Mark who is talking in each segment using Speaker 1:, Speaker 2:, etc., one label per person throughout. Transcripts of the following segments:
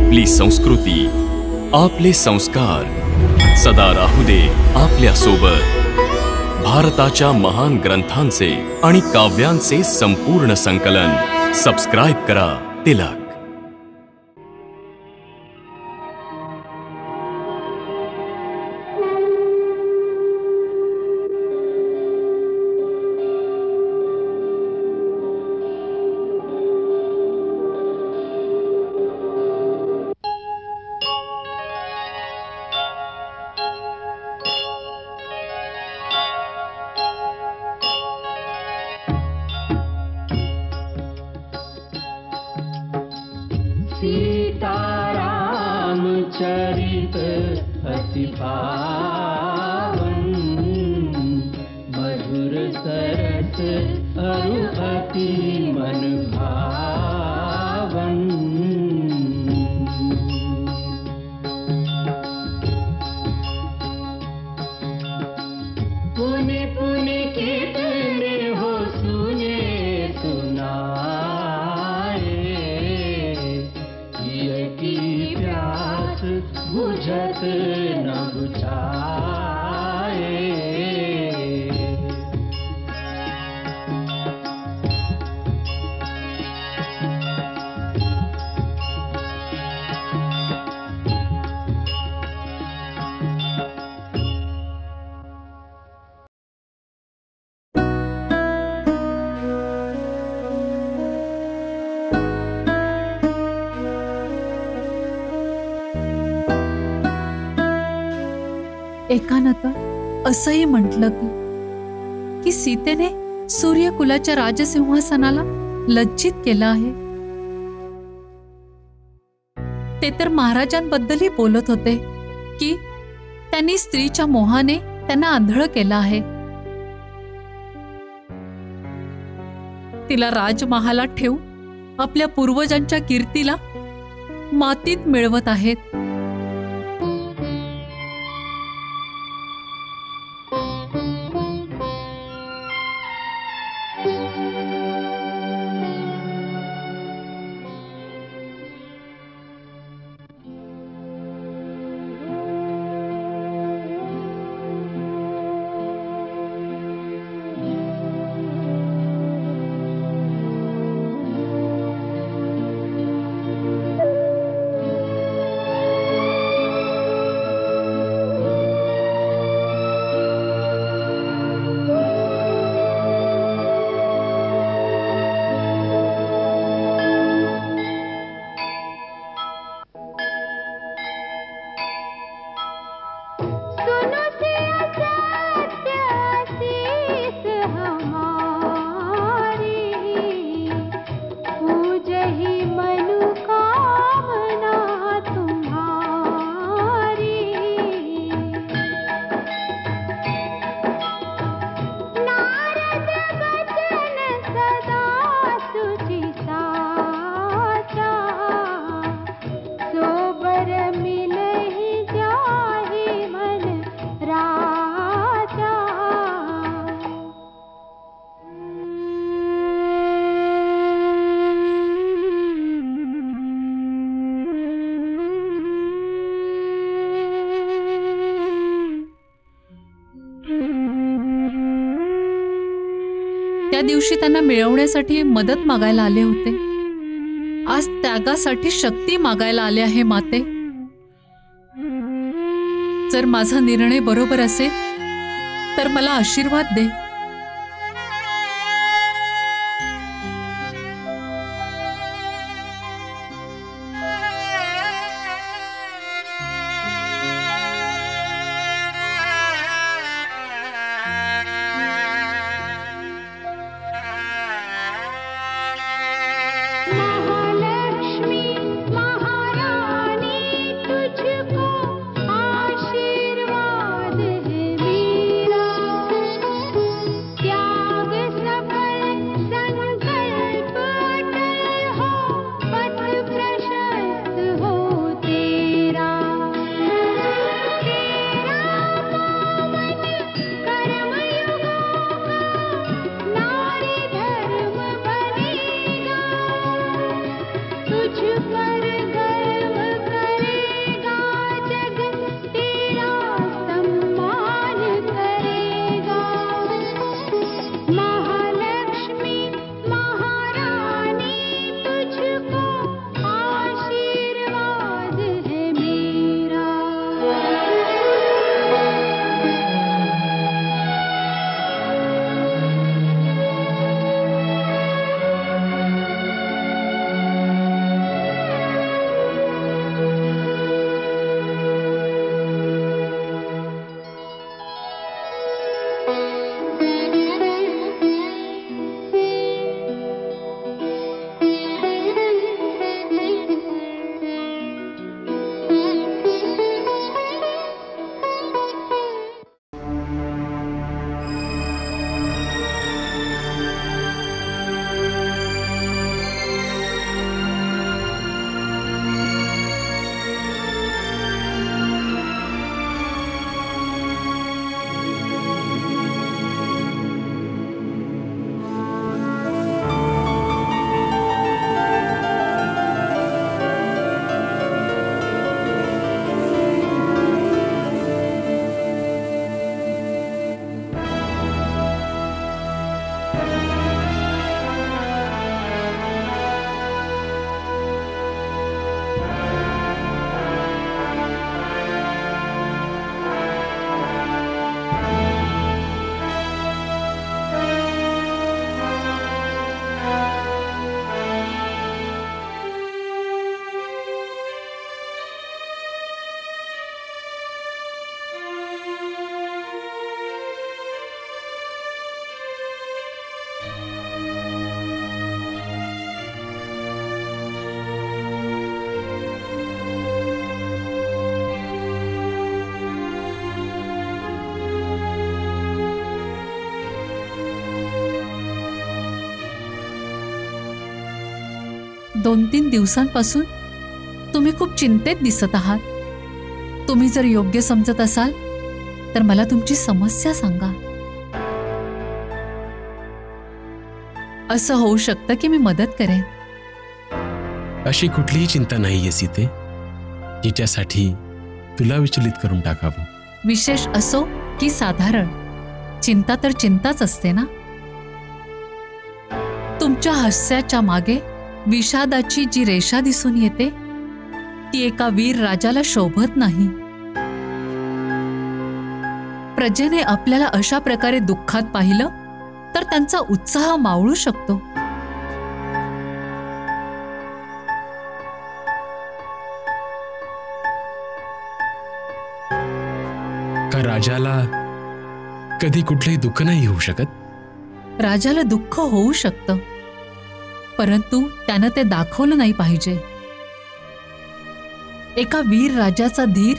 Speaker 1: आपली संस्कृती, आपले संस्कार सदा राहू दे आपल्या सोबत। भारताच्या महान ग्रंथांचे आणि काव्यांचे संपूर्ण संकलन सबस्क्राइब करा तिलक।
Speaker 2: सीताराम चरित अति पावन, मधुर सरस अरु अति मन भावन। पुनि पुनि कितने हो सुने सुनाए, की प्यास बुझत न बुझाए।
Speaker 3: एकानं तर असंही म्हटलं की सीतेने सूर्यकुलाच्या राजसिंहासनाला लज्जित केलं आहे। ते तर महाराजांबद्दलही बोलत होते की त्यांनी स्त्रीच्या मोहाने त्यांना आंधळ केलं आहे। तिला राजमहालात ठेवून आपल्या पूर्वजांच्या कीर्तीला मातीत मिळवत आहेत। त्या दिवशी त्यांना मिळवण्यासाठी मदत मागायला आले होते, आज त्यागासाठी शक्ती मागायला आले आहे माते। जर माझा निर्णय बरोबर असेल तर मला आशीर्वाद दे।
Speaker 4: तुझ पर गर्व
Speaker 3: 2-3 दिवसांपासून तुम्ही खूप चिंतेत दिसत आहात. तुम्ही जर योग्य समजत असाल तर मला तुमची समस्या सांगा. असं होऊ शकतं की मी मदत करेन.
Speaker 4: अशी कुठलीही चिंता नाहीये सीते, जिच्यासाठी तुला विचलित करून टाकावं.
Speaker 3: विशेष असो की साधारण, चिंता तर चिंताच असते ना. तुमच्या हास्याच्या मागे विषादाची जी रेषा दिसून येते ती एका वीर राजाला शोभत नाही. प्रजेने आपल्याला अशा प्रकारे दुःखात पाहिलं तर त्यांचा उत्साह मावळू शकतो.
Speaker 4: का राजाला कधी कुठलंही दुःख नाही होऊ शकत?
Speaker 3: राजाला दुःख होऊ शकतं, परंतु त्यानं ते दाखवलं नाही पाहिजे. एका वीर राजाचा धीर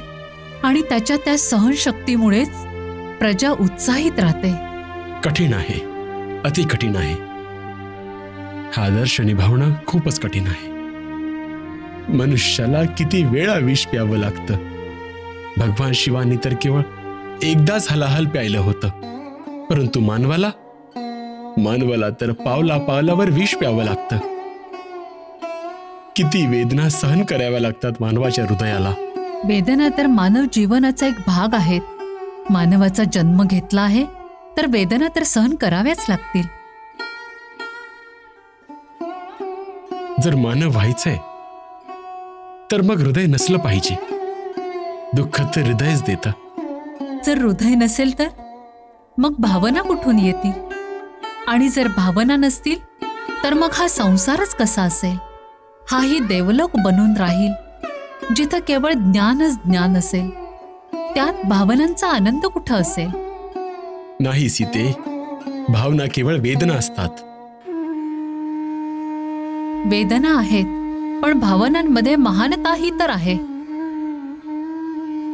Speaker 3: आणि त्याच्या त्या सहनशक्तीमुळेच प्रजा उत्साहित राहते.
Speaker 4: कठीण आहे, अति कठीण आहे. हा आदर्श निभावणं खूपच कठीण आहे. मनुष्याला किती वेळा विष प्यावं लागतं. भगवान शिवानी तर केवळ एकदाच हलाहल प्यायलं होतं, परंतु मानवाला तर पावला पावलावर विष प्यावं लागतं. किती वेदना सहन कराव्या लागतात मानवाच्या हृदयाला.
Speaker 3: वेदना तर मानव जीवनाचा एक भाग आहेत. मानवाचा जन्म घेतला आहे तर वेदना तर सहन कराव्याच लागतील.
Speaker 4: जर मानव व्हायचंय तर मग हृदय नसलं पाहिजे. दुःख तर हृदयच देतं.
Speaker 3: जर हृदय नसेल तर मग भावना कुठून येतील? आणि जर भावना नसतील तर मग हा संसारच कसा असेल? हाही देवलोक बनून राहील जिथं केवळ ज्ञानच ज्ञान असेल. त्यात भावनांचा आनंद कुठं असेल?
Speaker 4: नाही सीते, भावना केवळ वेदना असतात.
Speaker 3: वेदना आहेत, पण भावनांमध्ये महानताही तर आहे.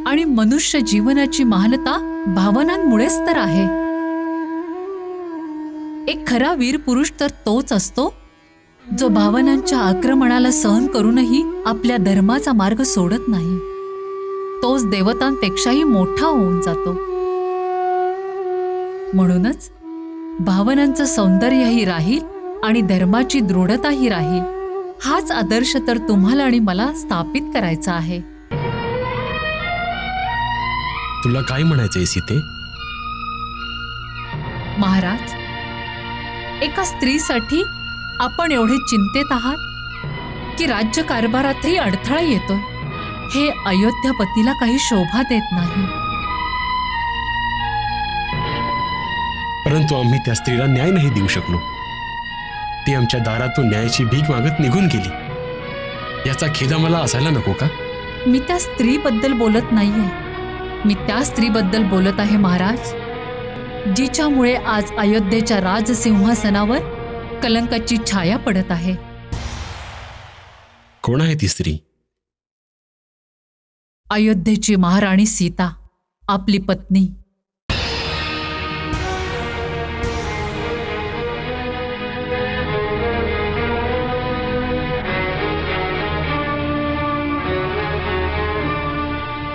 Speaker 3: आणि मनुष्य जीवनाची महानता भावनांमुळेच तर आहे. एक खरा वीर पुरुष तर तोच असतो जो भावनांच्या आक्रमणाला सहन करूनही आपल्या धर्माचा मार्ग सोडत नाही. तोच देवतांपेक्षाही मोठा होऊन जातो. म्हणूनच भावनांचं सौंदर्यही राहील आणि धर्माची दृढताही राहील. हाच आदर्श तर तुम्हाला आणि मला स्थापित करायचा आहे.
Speaker 4: तुला काय म्हणायचंय सीते?
Speaker 3: महाराज, एका स्त्रीसाठी आपण एवढे चिंतेत आहात की राज्यकारभारातही अडथळा येतोय. हे अयोध्यापतीला काही शोभा देत नाही.
Speaker 4: परंतु आम्ही त्या स्त्रीला न्याय नाही देऊ शकलो. ती आमच्या दारातून न्यायाची भीक मागत निघून गेली. याचा खेद आम्हाला असायला नको का?
Speaker 3: मी त्या स्त्रीबद्दल बोलत नाहीये. मी त्या स्त्रीबद्दल बोलत आहे महाराज, जिच्यामुळे आज अयोध्येच्या राजसिंहासनावर कलंकाची छाया पडत आहे.
Speaker 4: कोण आहे ती स्त्री?
Speaker 3: अयोध्येची महाराणी सीता, आपली पत्नी.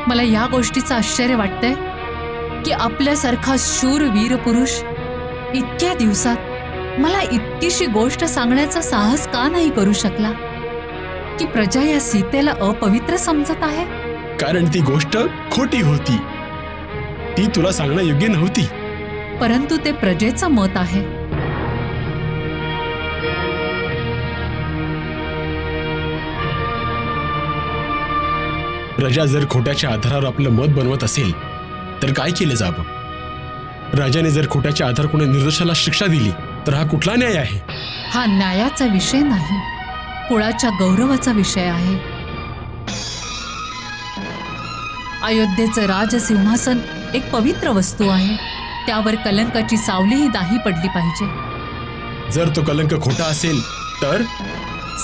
Speaker 3: मला या गोष्टीचं आश्चर्य वाटतंय की आपल्यासारखा शूर वीर पुरुष इतक्या दिवसात मला इतकीशी गोष्ट सांगण्याचा साहस का नाही करू शकला की प्रजा या सीतेला अपवित्र समजत आहे.
Speaker 4: कारण ती गोष्ट खोटी होती. ती तुला सांगणं योग्य नव्हती.
Speaker 3: परंतु ते प्रजेचं मत आहे.
Speaker 4: प्रजा जर खोट्याच्या आधारावर आपलं मत बनवत असेल तर काय केलं जावं? राजाने जर खोट्याच्या आधार कोणी निर्दोषाला शिक्षा दिली तर हा कुठला न्याय आहे?
Speaker 3: हा न्यायाचा विषय नाही, कुळाच्या गौरवाचा विषय आहे. अयोध्येचं राजसिंहासन एक पवित्र वस्तू आहे. त्यावर कलंकाची सावलीही नाही पडली पाहिजे.
Speaker 4: जर तो कलंक खोटा असेल तर?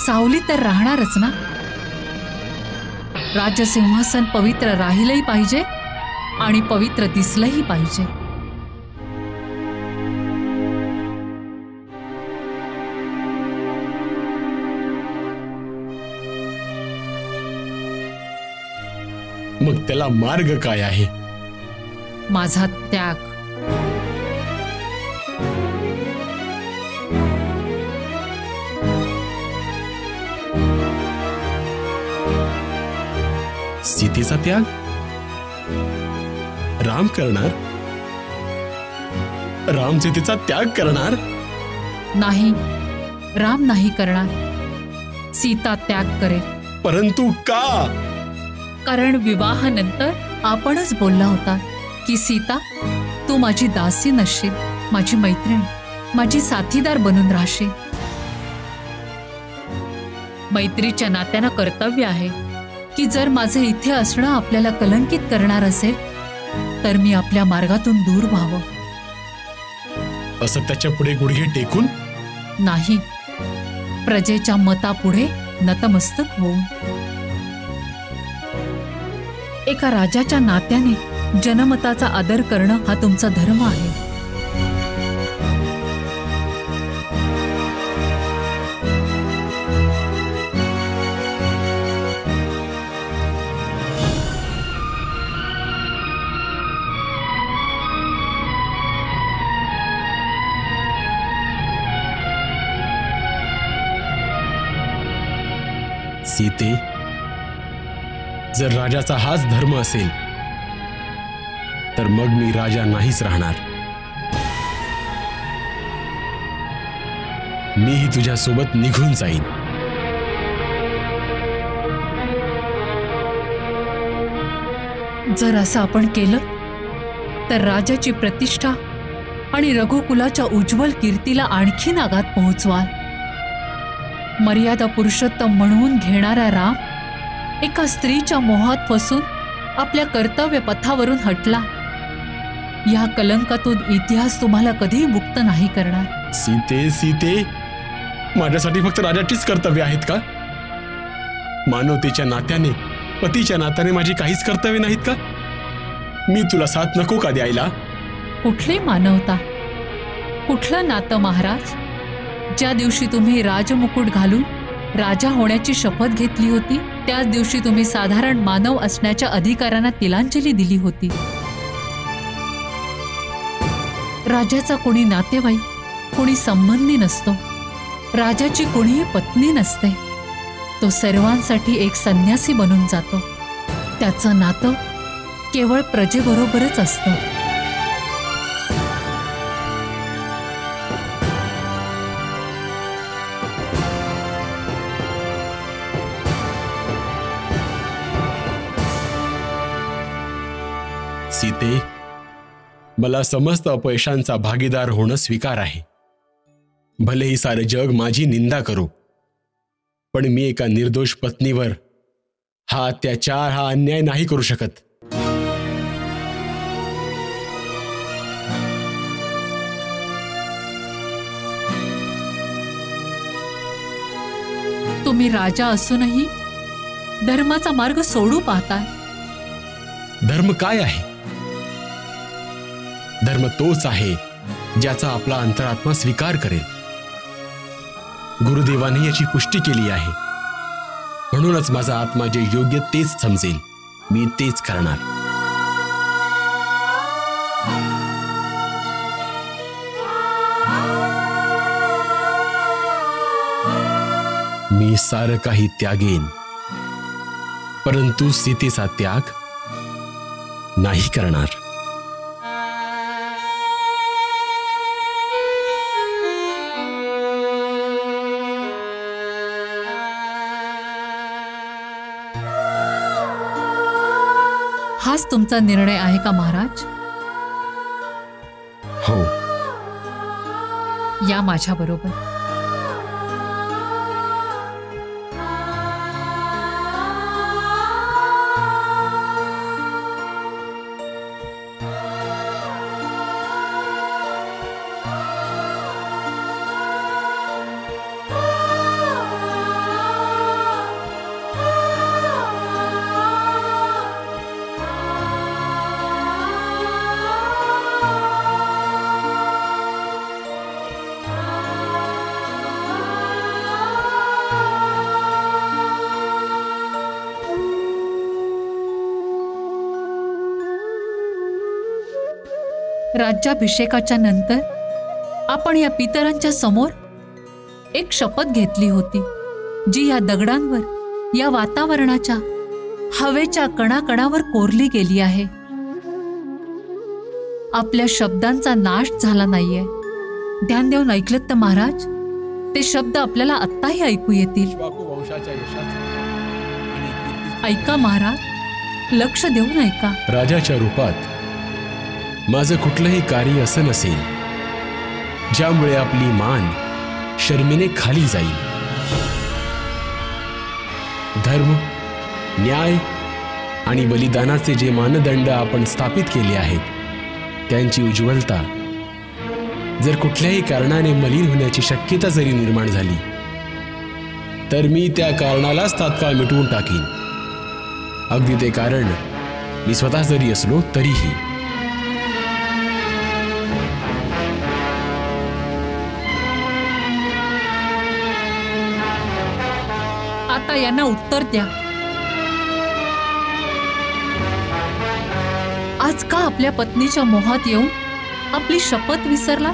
Speaker 3: सावली तर राहणारच ना. राजसिंहासन पवित्र राहिलंही पाहिजे आणि पवित्र दिसलंही पाहिजे.
Speaker 4: मग त्याला मार्ग काय आहे?
Speaker 3: माझा त्याग.
Speaker 4: सीतेचा त्याग राम करणार? राम सीतेचा त्याग करणार?
Speaker 3: नाही, राम नाही करणार. सीता त्याग करेल.
Speaker 4: परंतु का?
Speaker 3: कारण विवाहानंतर आपणच बोलला होता की सीता, तू माझी दासी नसशील, माझी मैत्रीण, माझी साथीदार बनून राहशील. मैत्रीच्या नात्यानं कर्तव्य आहे की जर माझे इथे असणं आपल्याला कलंकित करणार असेल तर मी आपल्या मार्गातून दूर व्हावं.
Speaker 4: असं त्याच्या पुढे गुडघे टेकून?
Speaker 3: नाही, प्रजेच्या मतापुढे नतमस्तक होऊन. एका राजाच्या नात्याने जनमताचा आदर करणं हा तुमचा धर्म आहे.
Speaker 4: सीते, जर राजाचा हाच धर्म असेल तर मग मी राजा नाहीच राहणार. मीही तुझ्यासोबत निघून जाईन.
Speaker 3: जर असं आपण केलं तर राजाची प्रतिष्ठा आणि रघुकुलाच्या उज्ज्वल कीर्तीला आणखीन आघात पोहोचवाल. मर्यादा पुरुषोत्तम म्हणून घेणारा राम एका स्त्रीच्या मोहात फसून आपल्या कर्तव्य पथावरून हटला. या कलंकातून इतिहास तुम्हाला कधीही मुक्त नाही करणार.
Speaker 4: सीते, सीते, माझ्यासाठी फक्त राजाचीच कर्तव्य आहेत का? मानवतेच्या नात्याने, पतीच्या नात्याने माझी काहीच कर्तव्य नाहीत का? मी तुला साथ नको का द्यायला?
Speaker 3: कुठली मानवता, कुठलं नातं महाराज? ज्या दिवशी तुम्ही राजमुकुट घालून राजा होण्याची शपथ घेतली होती त्याच दिवशी तुम्ही साधारण मानव असण्याच्या अधिकारांना तिलांजली दिली होती. राजाचा कोणी नातेवाईक, कोणी संबंधी नसतो. राजाची कोणीही पत्नी नसते. तो सर्वांसाठी एक संन्यासी बनून जातो. त्याचं नातं केवळ प्रजेबरोबरच असतं.
Speaker 4: सीते, मला समस्त अपयशांचा भागीदार होणं स्वीकार आहे. भलेही सारे जग माझी निंदा करो, पण मी एका निर्दोष पत्नीवर हा अत्याचार, हा अन्याय नाही करू शकत.
Speaker 3: तुम्ही राजा असूनही धर्माचा मार्ग सोडू पाहताय.
Speaker 4: धर्म काय आहे? धर्म तोच आहे ज्याचा आपला अंतरात्मा स्वीकार करेल. गुरुदेवाने याची पुष्टी केली आहे. म्हणूनच माझा आत्मा जे योग्य तेच समजेल, मी तेच करणार. मी सारं काही त्यागेन, परंतु सीतेचा त्याग नाही करणार.
Speaker 3: हाच तुमचा निर्णय आहे का महाराज?
Speaker 4: हो.
Speaker 3: या माझ्या बरोबर. राज्याभिषेकाच्या नंतर आपण या पितरांच्या समोर एक शपथ घेतली होती, जी या दगडांवर, या वातावरणाच्या, हवेच्या कणाकणावर कोरली गेली आहे. आपल्या शब्दांचा नाश झाला नाहीये. ध्यान देऊन ऐकलत तर महाराज, ते शब्द आपल्याला आत्ताही ऐकू येतील. ऐका महाराज, लक्ष देऊन ऐका.
Speaker 4: राजाच्या रूपात माझं कुठलंही कार्य असं नसेल ज्यामुळे आपली मान शर्मीने खाली जाईल. धर्म, न्याय आणि बलिदानाचे जे मानदंड आपण स्थापित केले आहेत त्यांची उज्ज्वलता जर कुठल्याही कारणाने मलिन होण्याची शक्यता जरी निर्माण झाली तर मी त्या कारणालाच तात्काळ मिटवून टाकीन. अगदी ते कारण मी स्वतः जरी असलो तरीही.
Speaker 3: आता यांना उत्तर द्या. आज का आपल्या पत्नीच्या मोहात येऊन आपली शपथ विसरला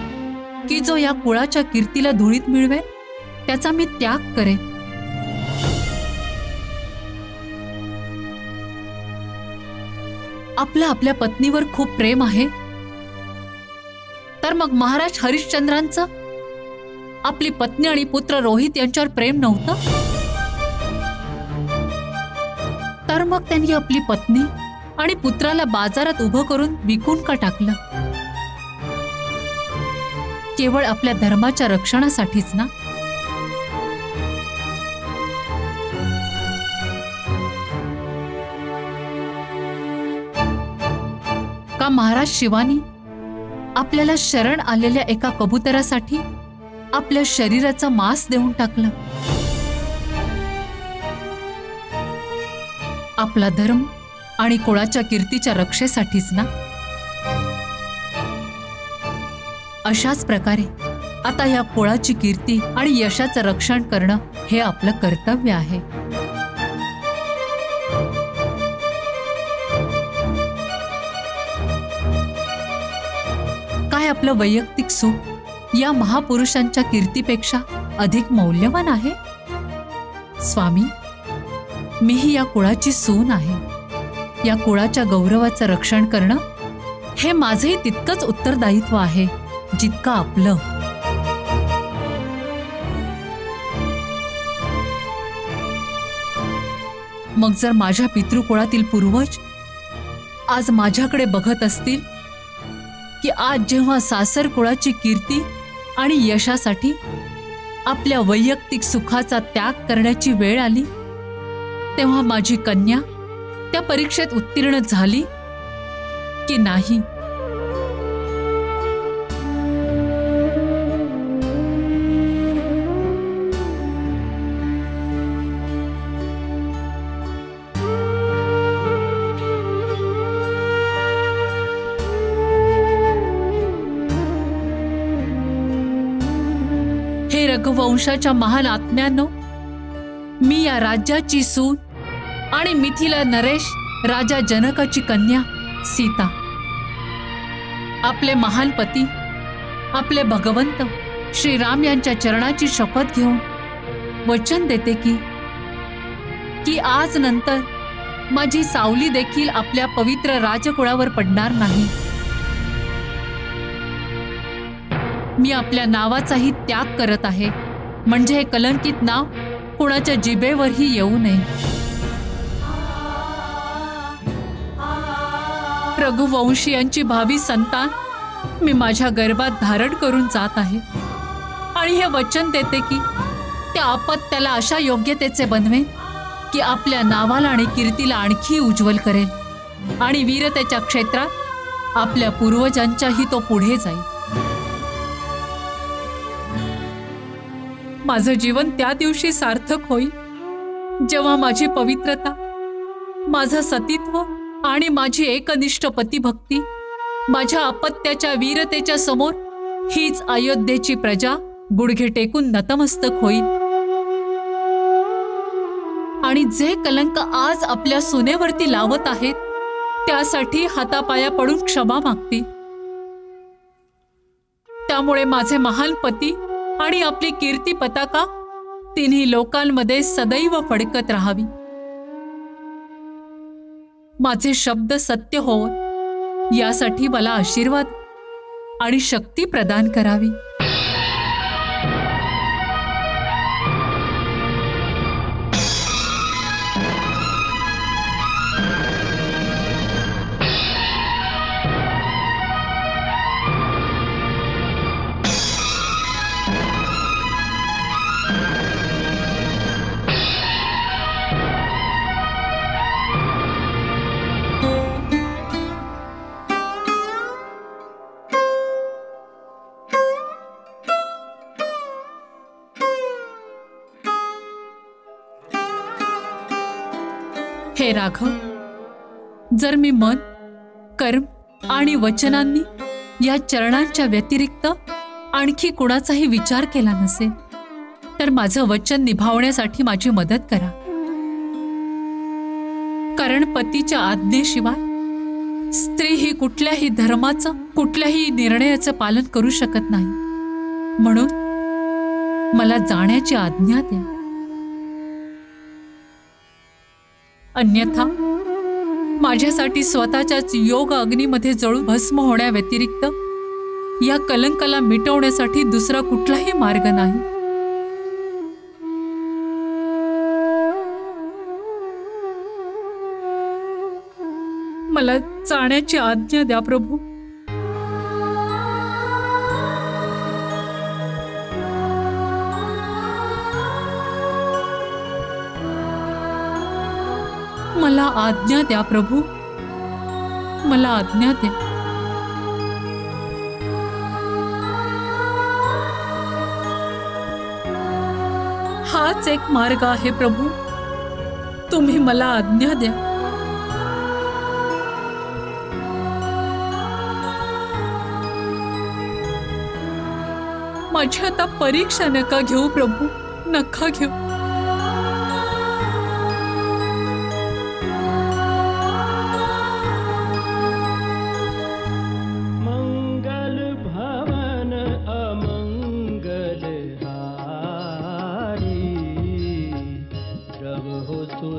Speaker 3: की जो या कुळाच्या कीर्तीला धुळीत मिळवेल त्याचा मी त्याग करेन. आपलं आपल्या पत्नीवर खूप प्रेम आहे, तर मग महाराज हरिश्चंद्रांचं आपली पत्नी आणि पुत्र रोहित यांच्यावर प्रेम नव्हतं? तर मग त्यांनी आपली पत्नी आणि पुत्राला बाजारात उभं करून विकून का टाकलं? केवळ आपल्या धर्माच्या रक्षणासाठीच ना? का महाराज शिवानी आपल्याला शरण आलेल्या एका कबुतरासाठी आपल्या शरीराचं मांस देऊन टाकलं? आपला धर्म आणि कुळाच्या कीर्तीच्या रक्षेसाठीच ना? अशाच प्रकारे आता या कुळाची कीर्ती आणि यशाचं रक्षण करणं हे आपलं कर्तव्य आहे. काय आपलं वैयक्तिक सुख या महापुरुषांच्या कीर्तीपेक्षा अधिक मौल्यवान आहे? स्वामी, मीही या कुळाची सून आहे. या कुळाच्या गौरवाचं रक्षण करणं हे माझेही तितकंच उत्तरदायित्व आहे जितकं आपलं. मग जर माझ्या पितृकुळातील पूर्वज आज माझ्याकडे बघत असतील की आज जेव्हा सासर कुळाची कीर्ती आणि यशासाठी आपल्या वैयक्तिक सुखाचा त्याग करण्याची वेळ आली, तेव्हा माझी कन्या त्या परीक्षेत उत्तीर्ण झाली की नाही? हे रघुवंशाच्या महान आत्म्यांनो, मी या राज्याची सून आणि मिथिला नरेश राजा जनकाची कन्या सीता, आपले महान पती, आपले भगवंत श्रीराम यांच्या चरणाची शपथ घेऊन वचन देते की आज नंतर माझी सावली देखील आपल्या पवित्र राजकुळावर पडणार नाही. मी आपल्या नावाचाही त्याग करत आहे, म्हणजे हे कलंकित नाव कुणाच्या जिभेवरही येऊ नये. रघुवंशीयांची भावी संतान मी माझ्या गर्भात धारण करून जात आहे आणि हे वचन देते की त्या अपत्याला अशा योग्यतेचे बनवेन की आपल्या नावाला आणि कीर्तीला आणखी उज्ज्वल करेल आणि वीरतेच्या क्षेत्रात आपल्या पूर्वजांच्याही तो पुढे जाईल. माझं जीवन त्या दिवशी सार्थक होईल जेव्हा माझी पवित्रता, माझं सतीत्व आणि माझी एकनिष्ठ पतिभक्ती माझ्या अपत्याच्या वीरतेच्या समोर हीच अयोध्येची प्रजा गुडघे टेकून नतमस्तक होईल. आणि जे कलंक आज आपल्या सुनेवरती लावत आहेत त्यासाठी हातापाया पडून क्षमा मागते. त्यामुळे माझे महान पती आणि आपली कीर्ती पताका तिन्ही लोकांमध्ये सदैव फडकत राहावी. माझे शब्द सत्य होत यासाठी मला आशीर्वाद आणि शक्ती प्रदान करावी. हे राघव, जर मी मन, कर्म आणि वचनांनी या चरणांच्या व्यतिरिक्त आणखी कुणाचाही विचार केला नसेल तर माझं वचन निभावण्यासाठी माझी मदत करा. कारण पतीच्या आज्ञेशिवाय स्त्री ही कुठल्याही धर्माचं, कुठल्याही निर्णयाचं पालन करू शकत नाही. म्हणून मला जाण्याची आज्ञा द्या. अन्यथा माझ्यासाठी स्वतःच्याच योग अग्नीमध्ये जळून भस्म होण्याव्यतिरिक्त या कलंकाला मिटवण्यासाठी दुसरा कुठलाही मार्ग नाही. मला जाण्याची आज्ञा द्या प्रभू. मला आज्ञा द्या प्रभू, मला आज्ञा द्या. हाच एक मार्ग आहे प्रभू, तुम्ही मला आज्ञा द्या. माझी आता परीक्षा नका घेऊ प्रभू, नका घेऊ.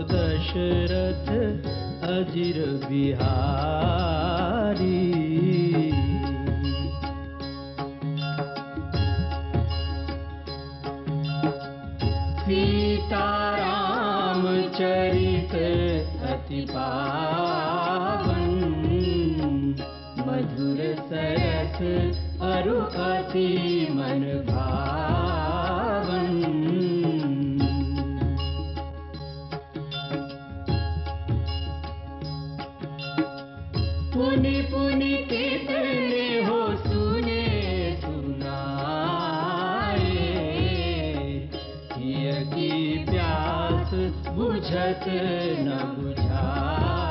Speaker 2: दशरथ अजिर बिहारी सीताराम चरित अति पावन मधुर सरस अरु अति मन भावन पुनि पुनि कितने हो सुने सुनाए किय की प्यास बुझत न बुझाए